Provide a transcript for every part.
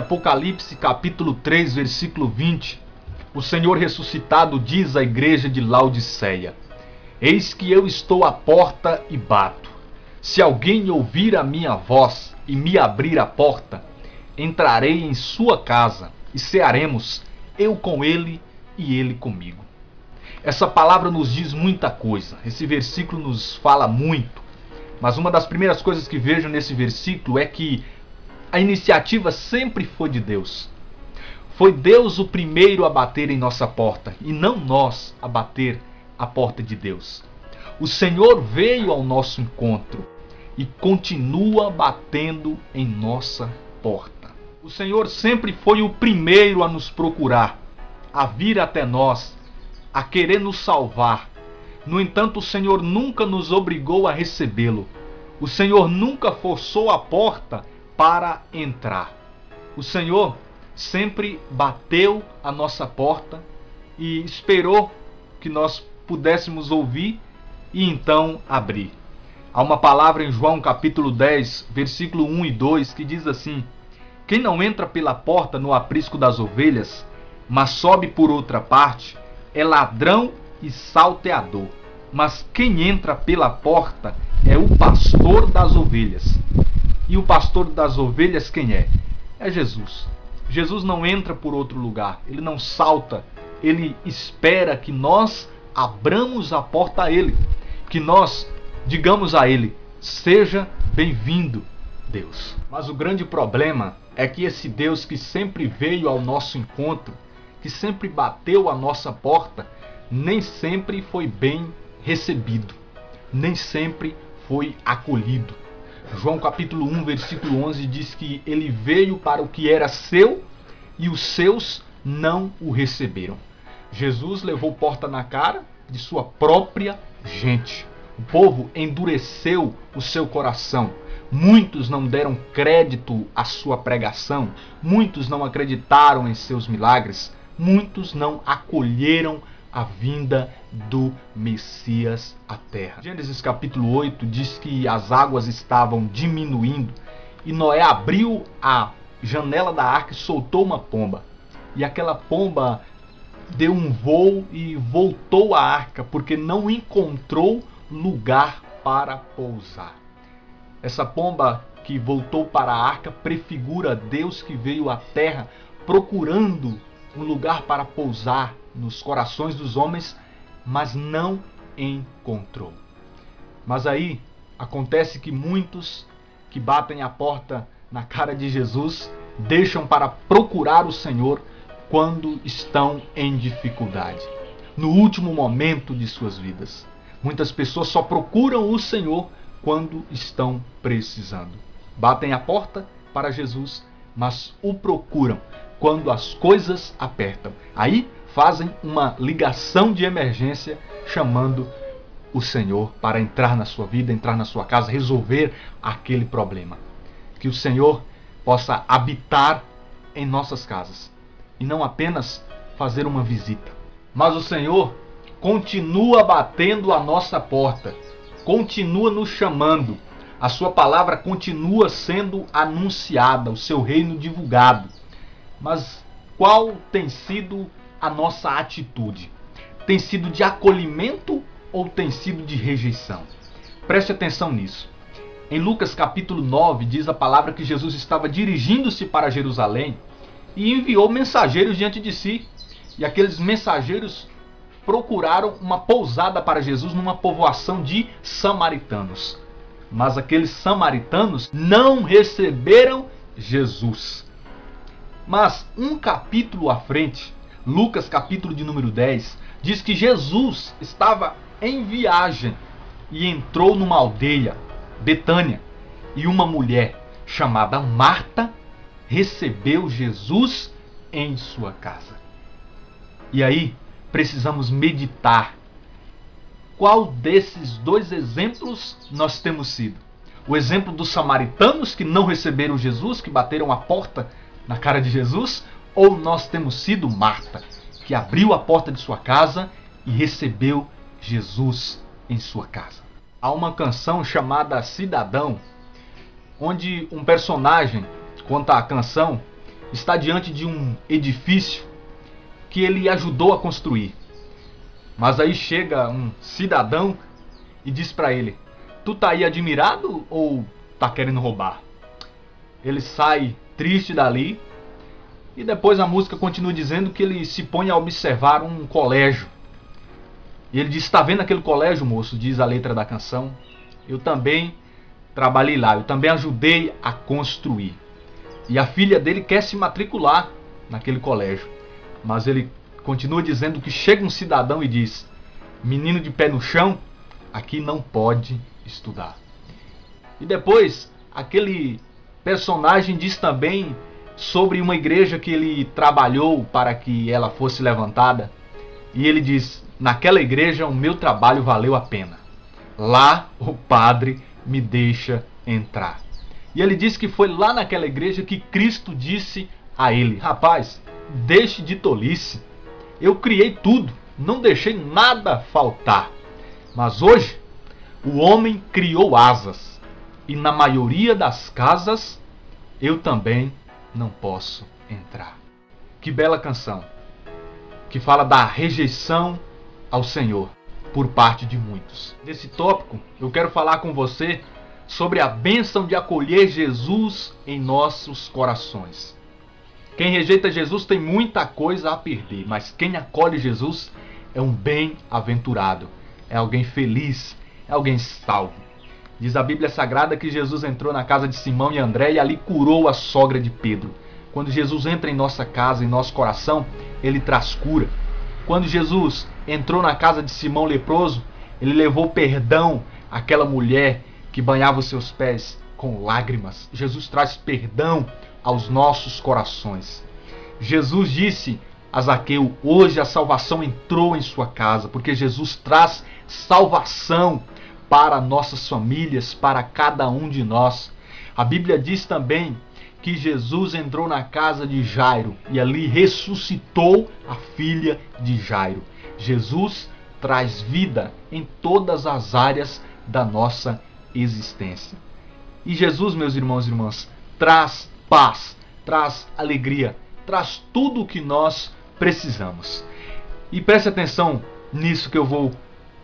Apocalipse capítulo 3, versículo 20, o Senhor ressuscitado diz à igreja de Laodiceia: Eis que eu estou à porta e bato. Se alguém ouvir a minha voz e me abrir a porta, entrarei em sua casa e cearemos, eu com ele e ele comigo. Essa palavra nos diz muita coisa, esse versículo nos fala muito, mas uma das primeiras coisas que vejo nesse versículo é que a iniciativa sempre foi de Deus. Foi Deus o primeiro a bater em nossa porta e não nós a bater a porta de Deus. O Senhor veio ao nosso encontro e continua batendo em nossa porta. O Senhor sempre foi o primeiro a nos procurar, a vir até nós, a querer nos salvar. No entanto, o Senhor nunca nos obrigou a recebê-lo. O Senhor nunca forçou a porta para entrar. O Senhor sempre bateu a nossa porta e esperou que nós pudéssemos ouvir e então abrir. Há uma palavra em João capítulo 10, versículo 1 e 2 que diz assim: Quem não entra pela porta no aprisco das ovelhas, mas sobe por outra parte, é ladrão e salteador. Mas quem entra pela porta é o pastor das ovelhas. E o pastor das ovelhas quem é? É Jesus. Jesus não entra por outro lugar, ele não salta, ele espera que nós abramos a porta a ele, que nós digamos a ele: seja bem-vindo, Deus. Mas o grande problema é que esse Deus que sempre veio ao nosso encontro, que sempre bateu a nossa porta, nem sempre foi bem recebido, nem sempre foi acolhido. João capítulo 1, versículo 11 diz que ele veio para o que era seu e os seus não o receberam. Jesus levou porta na cara de sua própria gente. O povo endureceu o seu coração. Muitos não deram crédito à sua pregação. Muitos não acreditaram em seus milagres. Muitos não acolheram a vinda do Messias à terra. Gênesis capítulo 8 diz que as águas estavam diminuindo e Noé abriu a janela da arca e soltou uma pomba. E aquela pomba deu um voo e voltou à arca porque não encontrou lugar para pousar. Essa pomba que voltou para a arca prefigura Deus que veio à terra procurando um lugar para pousar nos corações dos homens, mas não encontrou. Mas aí acontece que muitos que batem a porta na cara de Jesus deixam para procurar o Senhor quando estão em dificuldade, no último momento de suas vidas. Muitas pessoas só procuram o Senhor quando estão precisando. Batem a porta para Jesus, mas o procuram quando as coisas apertam. Aí fazem uma ligação de emergência chamando o Senhor para entrar na sua vida, entrar na sua casa, resolver aquele problema. Que o Senhor possa habitar em nossas casas e não apenas fazer uma visita. Mas o Senhor continua batendo a nossa porta, continua nos chamando. A sua palavra continua sendo anunciada, o seu reino divulgado. Mas qual tem sido a nossa atitude? Tem sido de acolhimento ou tem sido de rejeição? Preste atenção nisso. Em Lucas capítulo 9 diz a palavra que Jesus estava dirigindo-se para Jerusalém e enviou mensageiros diante de si. E aqueles mensageiros procuraram uma pousada para Jesus numa povoação de samaritanos. Mas aqueles samaritanos não receberam Jesus. Mas um capítulo à frente, Lucas capítulo de número 10, diz que Jesus estava em viagem e entrou numa aldeia, Betânia, e uma mulher chamada Marta recebeu Jesus em sua casa. E aí precisamos meditar. Qual desses dois exemplos nós temos sido? O exemplo dos samaritanos que não receberam Jesus, que bateram a porta na cara de Jesus, ou nós temos sido Marta, que abriu a porta de sua casa e recebeu Jesus em sua casa? Há uma canção chamada Cidadão, onde um personagem conta a canção está diante de um edifício que ele ajudou a construir. Mas aí chega um cidadão e diz para ele: tu tá aí admirado ou tá querendo roubar? Ele sai triste dali e depois a música continua dizendo que ele se põe a observar um colégio. E ele diz: está vendo aquele colégio, moço? Diz a letra da canção. Eu também trabalhei lá, eu também ajudei a construir. E a filha dele quer se matricular naquele colégio. Mas ele continua dizendo que chega um cidadão e diz: menino de pé no chão, aqui não pode estudar. E depois, aquele personagem diz também sobre uma igreja que ele trabalhou para que ela fosse levantada. E ele diz: naquela igreja o meu trabalho valeu a pena. Lá o padre me deixa entrar. E ele diz que foi lá naquela igreja que Cristo disse a ele: rapaz, deixe de tolice. Eu criei tudo, não deixei nada faltar. Mas hoje, o homem criou asas. E na maioria das casas, eu também não posso entrar. Que bela canção, que fala da rejeição ao Senhor por parte de muitos. Nesse tópico, eu quero falar com você sobre a bênção de acolher Jesus em nossos corações. Quem rejeita Jesus tem muita coisa a perder, mas quem acolhe Jesus é um bem-aventurado, é alguém feliz, é alguém salvo. Diz a Bíblia Sagrada que Jesus entrou na casa de Simão e André e ali curou a sogra de Pedro. Quando Jesus entra em nossa casa, em nosso coração, ele traz cura. Quando Jesus entrou na casa de Simão leproso, ele levou perdão àquela mulher que banhava os seus pés com lágrimas. Jesus traz perdão aos nossos corações. Jesus disse a Zaqueu: hoje a salvação entrou em sua casa, porque Jesus traz salvação para nossas famílias, para cada um de nós. A Bíblia diz também que Jesus entrou na casa de Jairo e ali ressuscitou a filha de Jairo. Jesus traz vida em todas as áreas da nossa existência. E Jesus, meus irmãos e irmãs, traz paz, traz alegria, traz tudo o que nós precisamos. E preste atenção nisso que eu vou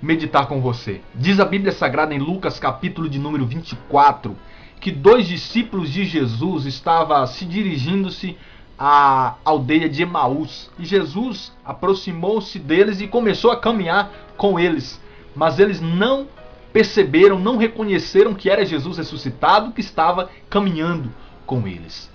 meditar com você. Diz a Bíblia Sagrada em Lucas capítulo de número 24, que 2 discípulos de Jesus estavam se dirigindo-se à aldeia de Emaús. E Jesus aproximou-se deles e começou a caminhar com eles. Mas eles não perceberam, não reconheceram que era Jesus ressuscitado que estava caminhando com eles.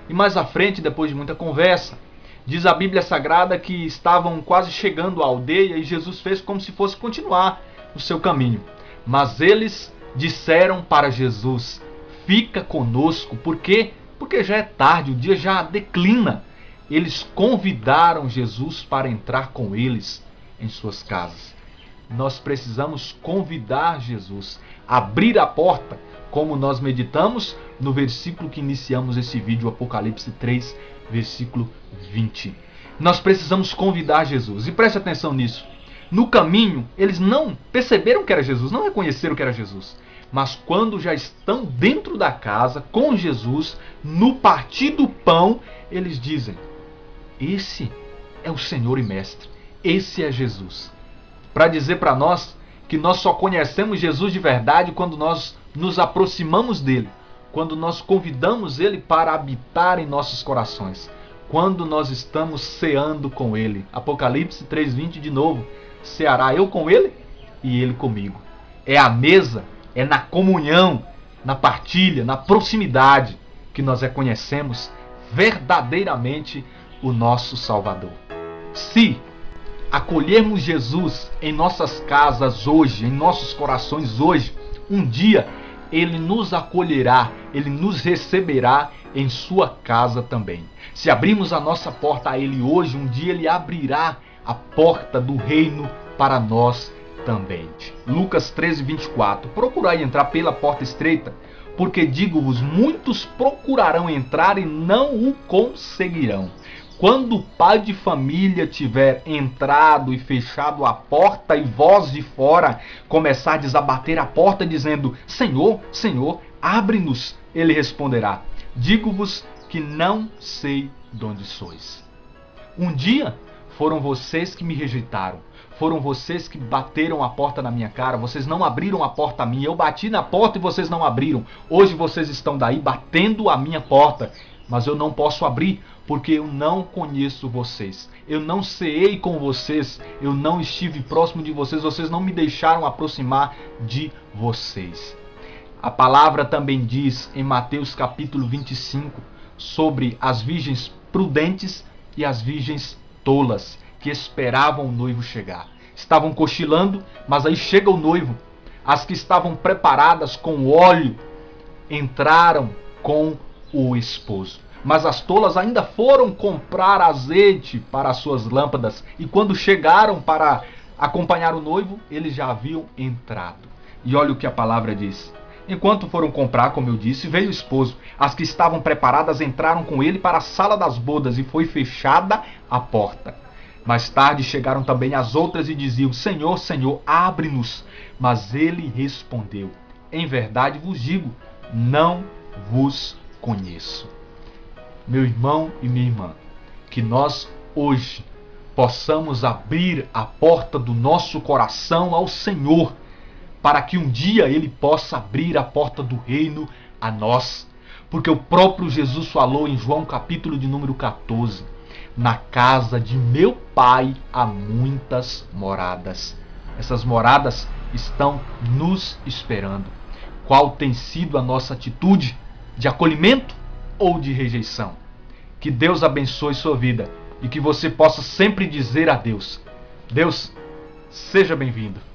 E mais à frente, depois de muita conversa, diz a Bíblia Sagrada que estavam quase chegando à aldeia e Jesus fez como se fosse continuar o seu caminho. Mas eles disseram para Jesus: fica conosco, por quê? Porque já é tarde, o dia já declina. Eles convidaram Jesus para entrar com eles em suas casas. Nós precisamos convidar Jesus, abrir a porta, como nós meditamos no versículo que iniciamos esse vídeo, Apocalipse 3, versículo 20. Nós precisamos convidar Jesus. E preste atenção nisso. No caminho, eles não perceberam que era Jesus, não reconheceram que era Jesus. Mas quando já estão dentro da casa, com Jesus, no partir do pão, eles dizem: esse é o Senhor e Mestre, esse é Jesus. Para dizer para nós que nós só conhecemos Jesus de verdade quando nós nos aproximamos dele, quando nós convidamos ele para habitar em nossos corações, quando nós estamos ceando com ele. Apocalipse 3:20 de novo: ceará eu com ele e ele comigo. É a mesa, é na comunhão, na partilha, na proximidade que nós reconhecemos verdadeiramente o nosso Salvador. Se acolhermos Jesus em nossas casas hoje, em nossos corações hoje, um dia ele nos acolherá, ele nos receberá em sua casa também. Se abrirmos a nossa porta a ele hoje, um dia ele abrirá a porta do reino para nós também. Lucas 13:24. Procurai entrar pela porta estreita, porque digo-vos, muitos procurarão entrar e não o conseguirão. Quando o pai de família tiver entrado e fechado a porta e vós de fora começardes a bater a porta dizendo: Senhor, Senhor, abre-nos, ele responderá: digo-vos que não sei de onde sois. Um dia foram vocês que me rejeitaram. Foram vocês que bateram a porta na minha cara. Vocês não abriram a porta a mim. Eu bati na porta e vocês não abriram. Hoje vocês estão daí batendo a minha porta. Mas eu não posso abrir porque eu não conheço vocês. Eu não ceei com vocês. Eu não estive próximo de vocês. Vocês não me deixaram aproximar de vocês. A palavra também diz em Mateus capítulo 25 sobre as virgens prudentes e as virgens tolas, que esperavam o noivo chegar. Estavam cochilando, mas aí chega o noivo. As que estavam preparadas com óleo entraram com o esposo. Mas as tolas ainda foram comprar azeite para as suas lâmpadas. E quando chegaram para acompanhar o noivo, eles já haviam entrado. E olha o que a palavra diz. Enquanto foram comprar, como eu disse, veio o esposo. As que estavam preparadas entraram com ele para a sala das bodas e foi fechada a porta. Mais tarde chegaram também as outras e diziam: Senhor, Senhor, abre-nos. Mas ele respondeu: em verdade vos digo, não vos conheço. Meu irmão e minha irmã, que nós hoje possamos abrir a porta do nosso coração ao Senhor, para que um dia Ele possa abrir a porta do reino a nós. Porque o próprio Jesus falou em João capítulo de número 14, na casa de meu Pai há muitas moradas. Essas moradas estão nos esperando. Qual tem sido a nossa atitude de acolhimento ou de rejeição? Que Deus abençoe sua vida e que você possa sempre dizer a Deus: Deus, seja bem-vindo.